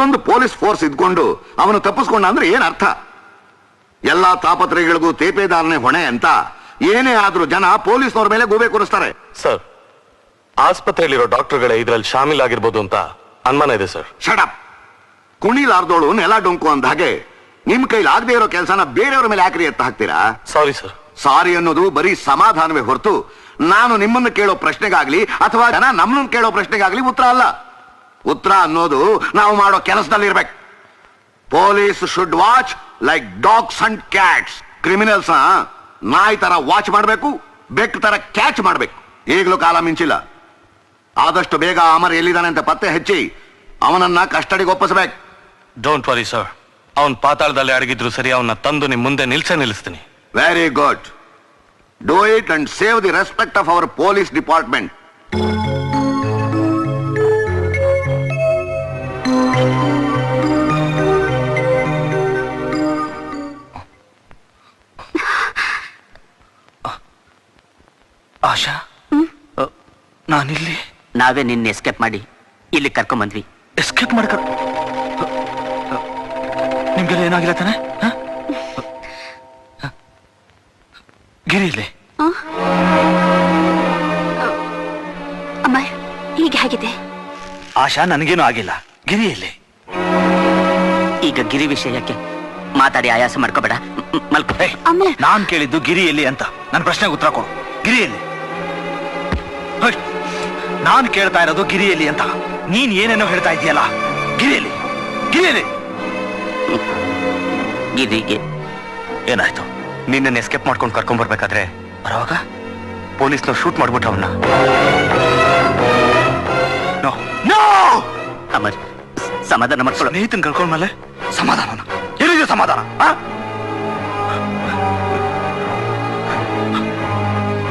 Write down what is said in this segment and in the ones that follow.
ಇಷ್ಟೊಂದು police force ಇದ್ಕೊಂಡು ಅವನು ತಪ್ಪಿಸ್ಕೊಂಡ ಅಂದ್ರೆ ಏನ್ ಅರ್ಥ? ಎಲ್ಲಾ ತಾಪತ್ರಯಗಳಿಗೂ ತೇಪೇದಾರನೇ ಹೊಣೆ ಅಂತ ಏನೇ ಆದ್ರೂ ಜನ ಪೊಲೀಸ್ನವ್ರ ಮೇಲೆ ಗೂಬೆ ಕೂರಿಸ್ತಾರೆ. ಸರ್, ಆಸ್ಪತ್ರೆಯಲ್ಲಿರೋ ಡಾಕ್ಟರ್ಗಳೇ ಇದ್ರಲ್ಲಿ ಶಾಮೀಲ್ ಆಗಿರ್ಬೋದು ಅಂತ ಅನುಮಾನ ಇದೆ ಸರ್. ಶಡಪ್. ಕುಣಿಲಾರ್ದೋಳು ನೆಲ ಡೊಂಕು ಅಂದ ಹಾಗೆ ನಿಮ್ ಕೈಲಿ ಆಗದೆ ಇರೋ ಕೆಲಸನ ಬೇರೆಯವ್ರ ಮೇಲೆ ಯಾಕ್ರಿ ಎತ್ತ ಹಾಕ್ತೀರಾ? Sorry sir. ಸಾರಿ ಅನ್ನೋದು ಬರೀ ಸಮಾಧಾನವೇ ಹೊರತು ನಾನು ನಿಮ್ಮನ್ನು ಕೇಳೋ ಪ್ರಶ್ನೆಗಾಗ್ಲಿ ಅಥವಾ ಜನ ನಮ್ಮನ್ನು ಕೇಳೋ ಪ್ರಶ್ನೆಗಾಗ್ಲಿ ಉತ್ತರ ಅಲ್ಲ. ಉತ್ತರ ಅನ್ನೋದು ನಾವು ಮಾಡೋ ಕೆಲಸದಲ್ಲಿ ಇರ್ಬೇಕು. Police should watch like dogs and cats. Criminals ನಾಯಿ ತರ ವಾಚ್ ಮಾಡಬೇಕು, ಬೆಕ್ ತರ ಕ್ಯಾಚ್ ಮಾಡಬೇಕು. ಈಗಲೂ ಕಾಲ ಮಿಂಚಿಲ್ಲ. ಆದಷ್ಟು ಬೇಗ ಅಮರ್ ಎಲ್ಲಿದ್ದಾನೆ ಅಂತ ಪತ್ತೆ ಹಚ್ಚಿ ಅವನನ್ನ ಕಸ್ಟಡಿಗೆ ಒಪ್ಪಿಸಬೇಕು. ಡೋಂಟ್ ವರಿ ಸರ್, ಅವನ್ ಪಾತಾಳದಲ್ಲಿ ಅಡಗಿದ್ರು ಸರಿ, ಅವನ್ನ ತಂದು ನಿಮ್ ಮುಂದೆ ನಿಲ್ಲಿಸ್ತೀನಿ. Very good. Do it and save the respect of our police department. Asha, ನಾನಿಲ್ಲಿ ನಾವೇ ನಿನ್ನ ಎಸ್ಕೇಪ್ ಮಾಡಿ ಇಲ್ಲಿ ಕರ್ಕೊಂಡ್ ಬಂದ್ವಿ. ಎಸ್ಕೇಪ್ ಮಾಡ್ಕ ನಿಮ್ಗೆಲ್ಲ ಏನಾಗಿಲ್ಲ ತಾನೆ? ಗಿರಿ ಇಲ್ಲಿ. ಅಮ್ಮ, ಈಗ ಹೇಗಿದೆ? ಆಶಾ, ನನಗೇನು ಆಗಿಲ್ಲ. ಗಿರಿ ಇಲ್ಲಿ. ಈಗ ಗಿರಿ ವಿಷಯಕ್ಕೆ ಮಾತಾಡಿ ಆಯಾಸ ಮಾಡ್ಕೋಬೇಡ, ಮಲ್ಕೋ. ನಾನ್ ಕೇಳಿದ್ದು ಗಿರಿಯಲ್ಲಿ ಅಂತ. ನನ್ನ ಪ್ರಶ್ನೆಗೆ ಉತ್ತರ ಕೊಡು. ಗಿರಿಯಲ್ಲಿ. ನಾನು ಕೇಳ್ತಾ ಇರೋದು ಗಿರಿಯಲ್ಲಿ ಅಂತ. ನೀನ್ ಏನೇನೋ ಹೇಳ್ತಾ ಇದೀಯಲ್ಲ. ಗಿರಿಯಲ್ಲಿ, ಗಿರಿಯಲ್ಲಿ. ಗಿರಿಗೆ ಏನಾಯ್ತು? ನಿನ್ನ ಎಸ್ಕೇಪ್ ಮಾಡ್ಕೊಂಡು ಕರ್ಕೊಂಡ್ ಬರ್ಬೇಕಾದ್ರೆ ಬರೋವಾಗ ಪೊಲೀಸ್ನವ್ರು ಶೂಟ್ ಮಾಡ್ಬಿಟ್ರು ಅವನ್ನ. ಅಮರ್, ಸಮಾಧಾನ ಮಾಡ್ಕೊಳ್ಳೋ. ಸ್ನೇಹಿತನ್ ಕಳ್ಕೊಂಡ್ಮೇಲೆ ಸಮಾಧಾನ ಎಲ್ಲಿದೆ ಸಮಾಧಾನ?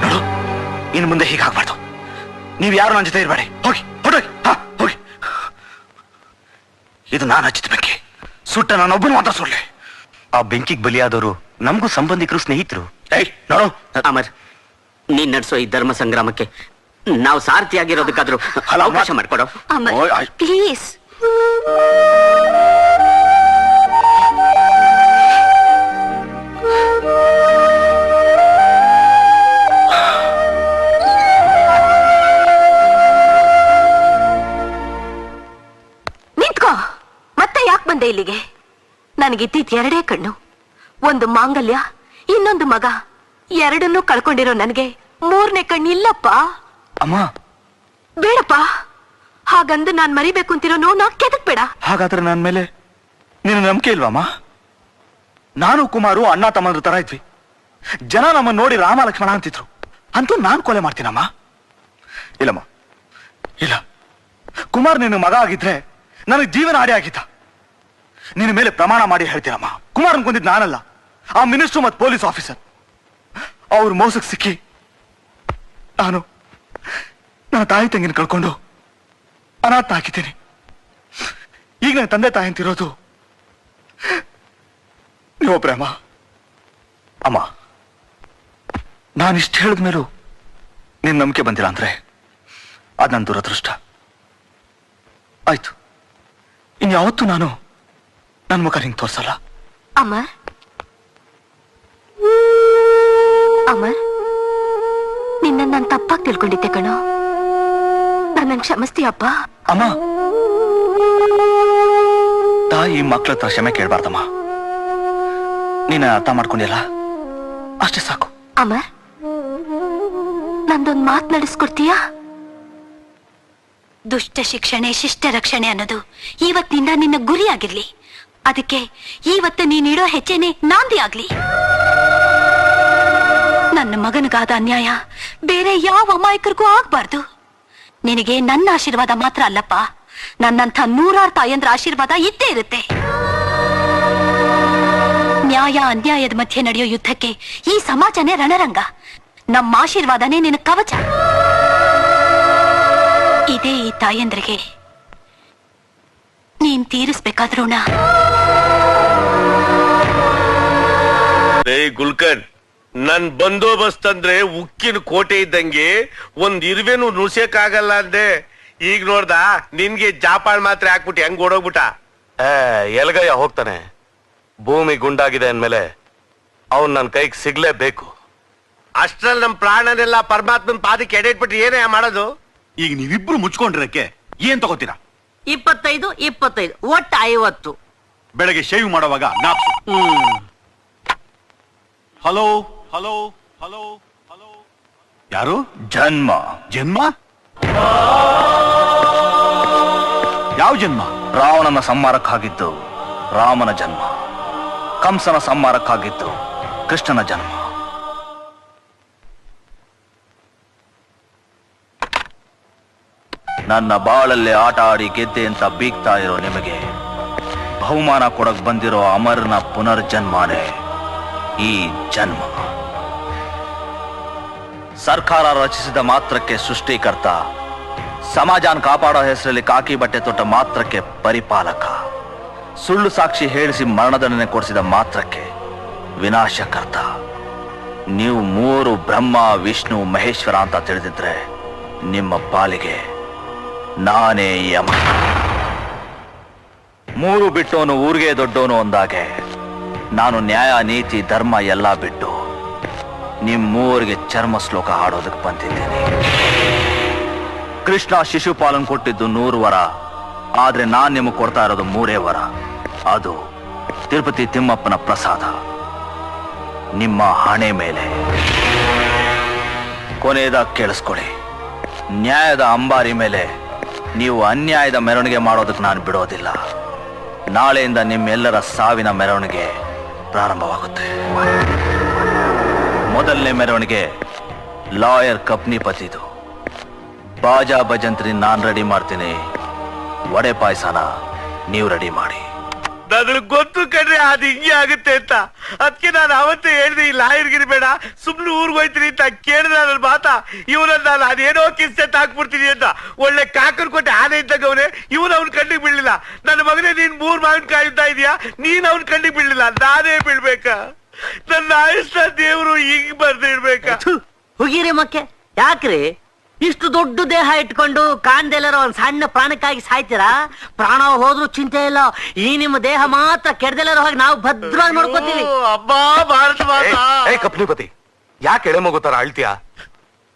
ನೋಡು, ಇನ್ನು ಮುಂದೆ ಹೀಗಾಗ್ಬಾರ್ದು. ನೀವ್ ಯಾರು ನನ್ನ ಜೊತೆ ಇರಬೇಡಿ. ಹೋಗಿ ಹೊರಟೋಗಿ. ಹೋಗಿ. ಇದು ನಾನು ಹಚ್ಚಿದ ಬೆಂಕಿ. ಸುಟ್ಟ ನಾನೊಬ್ಬನು ಮಾತ್ರ ಸುಳ್ಳೆ. ಆ ಬೆಂಕಿಗೆ ಬಲಿಯಾದವರು ನಮಗೂ ಸಂಬಂಧಿಕರು, ಸ್ನೇಹಿತರು. ನೋಡು ಅಮರ್, ನೀನ್ ನಡೆಸೋ ಈ ಧರ್ಮ ಸಂಗ್ರಾಮಕ್ಕೆ ನಾವು ಸಾರಥಿಯಾಗಿರೋದಕ್ಕಾದ್ರೂ ಅವಕಾಶ ಮಾಡ್ಕೊಡೋ. ಪ್ಲೀಸ್. ನಿಂತ್ಕೋ. ಮತ್ತೆ ಯಾಕೆ ಬಂದೆ ಇಲ್ಲಿಗೆ? ನನಗಿದ್ದಿದ್ ಎರಡೇ ಕಣ್ಣು, ಒಂದು ಮಾಂಗಲ್ಯ, ಇನ್ನೊಂದು ಮಗ. ಎರಡನ್ನೂ ಕಳ್ಕೊಂಡಿರೋ ನನಗೆ ಮೂರನೇ ಕಣ್ಣು ಇಲ್ಲಪ್ಪ. ಅಮ್ಮ, ಬೇಡಪ್ಪ. ಹಾಗಂದು ನಾನ್ ಮರಿಬೇಕು ಅಂತಿರೋ ನೋವು ಕೆದಕ್ ಬೇಡ. ಹಾಗಾದ್ರೆ ನನ್ನ ಮೇಲೆ ನಿನ್ನ ನಂಬಿಕೆ ಇಲ್ವಮ್ಮ? ನಾನು ಕುಮಾರು ಅಣ್ಣ ತಮ್ಮಂದ್ರ ತರ ಇದ್ವಿ. ಜನ ನಮ್ಮನ್ನು ನೋಡಿ ರಾಮ ಲಕ್ಷ್ಮಣ ಅಂತಿದ್ರು. ಅಂತೂ ನಾನ್ ಕೊಲೆ ಮಾಡ್ತೀನಮ್ಮ? ಇಲ್ಲಮ್ಮ, ಇಲ್ಲ. ಕುಮಾರ್ ನಿನ್ನ ಮಗ ಆಗಿದ್ರೆ ನನಗೆ ಜೀವನ ಆಡಿ ಆಗಿದ್ದ. ನಿನ್ನ ಮೇಲೆ ಪ್ರಮಾಣ ಮಾಡಿ ಹೇಳ್ತೀನಮ್ಮ, ಕುಮಾರ್ ಅನ್ಕೊಂಡಿದ್ ನಾನಲ್ಲ, ಆ ಮಿನಿಸ್ಟ್ರು ಮತ್ತು ಪೊಲೀಸ್ ಆಫೀಸರ್. ಅವ್ರ ಮೋಸಕ್ಕೆ ಸಿಕ್ಕಿ ನಾನು ನನ್ನ ತಾಯಿ ತಂಗಿನ ಕಳ್ಕೊಂಡು ಅನಾಥ ಹಾಕಿದ್ದೀನಿ. ಈಗ ನನ್ನ ತಂದೆ ತಾಯಿ ಅಂತಿರೋದು ನೀವು ಪ್ರೇಮ. ಅಮ್ಮ, ನಾನಿಷ್ಟು ಹೇಳಿದ್ಮೇಲೂ ನಿನ್ನ ನಂಬಿಕೆ ಬಂದಿಲ್ಲ ಅಂದ್ರೆ ಅದು ನನ್ನ ದುರದೃಷ್ಟ. ಆಯ್ತು, ಇನ್ಯಾವತ್ತೂ ನಾನು ನನ್ನ ಮುಖ ಹಿಂಗೆ ತೋರ್ಸಲ್ಲ. ಅಮರ್, ಅಮರ್, ನಿನ್ನ ನಾನು ತಪ್ಪಾಗಿ ತಿಳ್ಕೊಂಡಿದ್ದೆ ಕಣೋ. ನನ್ನ ಕ್ಷಮಿಸ್ತೀಯಪ್ಪ? ಅಮ್ಮ, ತಾಯಿ ಮಕ್ಕಳ ಹತ್ರ ಕ್ಷಮೆ ಕೇಳಬಾರ್ದಮ್ಮ. ನೀನ ಅರ್ಥ ಮಾಡ್ಕೊಂಡಿಲ್ಲ, ಅಷ್ಟೇ ಸಾಕು. ಅಮರ್, ನಂದೊಂದು ಮಾತು ನಡೆಸ್ಕೊಡ್ತೀಯಾ? ದುಷ್ಟ ಶಿಕ್ಷಣೆ ಶಿಷ್ಟ ರಕ್ಷಣೆ ಅನ್ನೋದು ಇವತ್ತಿನಿಂದ ನಿನ್ನ ಗುರಿ ಆಗಿರ್ಲಿ. ಅದಕ್ಕೆ ಇವತ್ತು ನೀನಿಡೋ ಹೆಜ್ಜೆನೆ ನಾಂದಿ ಆಗ್ಲಿ. ನನ್ನ ಮಗನಿಗಾದ ಅನ್ಯಾಯ ಬೇರೆ ಯಾವ ಅಮಾಯಕರಿಗೂ ಆಗ್ಬಾರ್ದು. ನಿನಗೆ ನನ್ನ ಆಶೀರ್ವಾದ ಮಾತ್ರ ಅಲ್ಲಪ್ಪ, ನನ್ನಂಥ ನೂರಾರು ತಾಯಂದ್ರ ಆಶೀರ್ವಾದ ಇದ್ದೇ ಇರುತ್ತೆ. ನ್ಯಾಯ ಅನ್ಯಾಯದ ಮಧ್ಯೆ ನಡೆಯೋ ಯುದ್ಧಕ್ಕೆ ಈ ಸಮಾಜನೇ ರಣರಂಗ. ನಮ್ಮ ಆಶೀರ್ವಾದನೇ ನಿನ್ನ ಕವಚ. ಇದೇ ಈ ತಾಯಂದ್ರಿಗೆ ನೀನ್ ತೀರಿಸ್ಬೇಕಾದ್ರೂ ಗುಲ್ಕನ್, ನನ್ ಬಂದೋಬಸ್ತ್ ಅಂದ್ರೆ ಉಕ್ಕಿನ ಕೋಟೆ ಇದ್ದಂಗೆ ಒಂದ್ ಇರುವೆನು ನುಸಕ್ಕಾಗಲ್ಲ ಅಂದೆ. ಈಗ ನೋಡ್ದ ನಿನ್ಗೆ ಜಾಪಾಳ್ ಮಾತ್ರ ಹಾಕ್ಬಿಟ್ಟು ಹೆಂಗ್ ಓಡೋಗ್ಬಿಟ್ಟ. ಎಲ್ಗಯ್ಯ ಹೋಗ್ತಾನೆ. ಭೂಮಿ ಗುಂಡಾಗಿದೆ ಅಂದ್ಮೇಲೆ ಅವನ್ ನನ್ನ ಕೈಗೆ ಸಿಗ್ಲೇಬೇಕು. ಅಷ್ಟ್ರಲ್ಲಿ ನಮ್ ಪ್ರಾಣನೆಲ್ಲ ಪರಮಾತ್ಮನ್ ಪಾದಕ್ಕೆ ಎಡೆಟ್ಬಿಟ್ಟು ಏನೇ ಮಾಡೋದು? ಈಗ ನೀವಿಬ್ರು ಮುಚ್ಕೊಂಡಿರಕ್ಕೆ ಏನ್ ತಗೋತೀರಾ? 25 ಒಟ್ಟು 50. ಬೆಳಗ್ಗೆ ಶೇವ್ ಮಾಡುವಾಗ ನಾಪ್ಸು. ಹಲೋ ಹಲೋ ಹಲೋ ಹಲೋ, ಯಾರು? ಜನ್ಮ. ಜನ್ಮ? ಯಾವ ಜನ್ಮ? ರಾವಣನ ಸಂಹಾರಕ್ಕಾಗಿದ್ದು ರಾಮನ ಜನ್ಮ, ಕಂಸನ ಸಂಹಾರಕ್ಕಾಗಿದ್ದು ಕೃಷ್ಣನ ಜನ್ಮ. ನನ್ನ ಬಾಳಲ್ಲಿ ಆಟ ಆಡಿ ಗೆದ್ದೆ ಅಂತ ಬೀಗ್ತಾ ಇರೋ ನಿಮಗೆ ಬಹುಮಾನ ಕೊಡಕ್ ಬಂದಿರೋ ಅಮರನ ಪುನರ್ಜನ್ಮನೇ ಈ ಜನ್ಮ. ಸರ್ಕಾರ ರಚಿಸಿದ ಮಾತ್ರಕ್ಕೆ ಸೃಷ್ಟಿಕರ್ತ, ಸಮಾಜನ ಕಾಪಾಡೋ ಹೆಸರಲ್ಲಿ ಕಾಕಿ ಬಟ್ಟೆ ತೊಟ್ಟ ಮಾತ್ರಕ್ಕೆ ಪರಿಪಾಲಕ, ಸುಳ್ಳು ಸಾಕ್ಷಿ ಹೇಳಿಸಿ ಮರಣದಂಡನೆ ಕೊಡಿಸಿದ ಮಾತ್ರಕ್ಕೆ ವಿನಾಶಕರ್ತ. ನೀವು 3 ಬ್ರಹ್ಮ ವಿಷ್ಣು ಮಹೇಶ್ವರ ಅಂತ ತಿಳಿದಿದ್ರೆ ನಿಮ್ಮ ಪಾಲಿಗೆ ನಾನೇ ಯಮ. 3 ಬಿಟ್ಟೋನು ಊರಿಗೆ ದೊಡ್ಡೋನು ಅಂದಾಗೆ ನಾನು ನ್ಯಾಯ ನೀತಿ ಧರ್ಮ ಎಲ್ಲ ಬಿಟ್ಟು ನಿಮ್ಮೂರಿಗೆ ಚರ್ಮ ಶ್ಲೋಕ ಹಾಡೋದಕ್ಕೆ ಬಂದಿದ್ದೀನಿ. ಕೃಷ್ಣ ಶಿಶುಪಾಲನ್ ಕೊಟ್ಟಿದ್ದು 100 ವರ, ಆದ್ರೆ ನಾನ್ ನಿಮಗೆ ಕೊಡ್ತಾ ಇರೋದು 3 ವರ. ಅದು ತಿರುಪತಿ ತಿಮ್ಮಪ್ಪನ ಪ್ರಸಾದ ನಿಮ್ಮ ಹಣೆ ಮೇಲೆ. ಕೊನೆಯದಾಗಿ ಕೇಳಿಸ್ಕೊಳ್ಳಿ, ನ್ಯಾಯದ ಅಂಬಾರಿ ಮೇಲೆ ನೀವು ಅನ್ಯಾಯದ ಮೆರವಣಿಗೆ ಮಾಡೋದಕ್ಕೆ ನಾನು ಬಿಡೋದಿಲ್ಲ. ನಾಳೆಯಿಂದ ನಿಮ್ಮೆಲ್ಲರ ಸಾವಿನ ಮೆರವಣಿಗೆ ಪ್ರಾರಂಭವಾಗುತ್ತೆ. ಮೊದಲನೇ ಮೆರವಣಿಗೆ ಲಾಯರ್ ಕಪ್ನಿಪತಿದು. ಬಾಜಾ ಭಜಂತ್ರಿ ನಾನ್ ರೆಡಿ ಮಾಡ್ತೀನಿ, ವಡೆ ಪಾಯಸನ ನೀವು ರೆಡಿ ಮಾಡಿ. ನನಗೆ ಗೊತ್ತು ಕಣ್ರಿ ಅದು ಹಿಂಗೆ ಆಗುತ್ತೆ ಅಂತ. ಅದಕ್ಕೆ ನಾನು ಅವತ್ತೇ ಹೇಳಿದೆ ಈ ಲಾಯರ್ಗಿರಿ ಬೇಡ, ಸುಮ್ನೆ ಊರ್ಗ್ ಹೋಯ್ತೀನಿ ಅಂತ. ಕೇಳಿದ ನನ್ನ ಮಾತಾ, ಇವನನ್ನ ನಾನು ಅದೇನೋ ಕಿಸ್ಸೆ ಹಾಕ್ಬಿಡ್ತೀನಿ ಅಂತ. ಒಳ್ಳೆ ಕಾಕರ್ ಕೊಟ್ಟೆ ಆನೆ ಇದ್ದಾಗ ಅವನೇ, ಇವನು ಅವ್ನ ಕಣ್ಣಿಗೆ ಬೀಳಲಿಲ್ಲ. ನನ್ನ ಮಗನೇ ನೀನ್ 3 ಮಾವಿನಕಾಯಿ ಇದ್ದ ಇದೆಯಾ, ನೀನ್ ಅವ್ನ ಕಣ್ಣಿಗೆ ಬೀಳಲಿಲ್ಲ, ನಾನೇ ಬೀಳ್ಬೇಕಾ? ನನ್ನ ಆಯುಷ್ನ ದೇವ್ರು ಹಿಂಗ್ ಬರ್ದಿಡ್ಬೇಕಾ? ಹುಗಿರಿ ಮಕ್ಕೆ ಯಾಕ್ರಿ ಇಷ್ಟು ದೊಡ್ಡ ದೇಹ ಇಟ್ಕೊಂಡು ಕಾಣ್ದೆಲ್ಲರ ಒಂದ್ ಸಣ್ಣ ಪ್ರಾಣಕ್ಕಾಗಿ ಸಾಯ್ತೀರಾ? ಪ್ರಾಣ ಹೋದ್ರೂ ಚಿಂತೆ ಇಲ್ಲ, ಈ ನಿಮ್ಮ ದೇಹ ಮಾತ್ರ ಕೆಡ್ದೆಲ್ಲರ ಹೋಗಿ ನಾವು ಭದ್ರವಾಗಿ ನೋಡ್ಕೋತೀವಿ. ಅಬ್ಬಾ ಭಾರತ ಮಾತಾ. ಏ ಕಪ್ನಿಪತಿ, ಯಾಕೆ ಎಳೆ ಮಗು ತರ ಅಳ್ತೀಯ?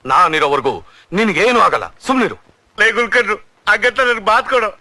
ನಾನಿರೋವರೆಗೂ ನಿನ್ಗೇನು ಆಗಲ್ಲ, ಸುಮ್ನಿರು. ಲೇ ಗುಲ್ಕರ್ರು, ಹಾಗಂತ ನನ್ಗೆ ಮಾತ್ ಕೊಡು.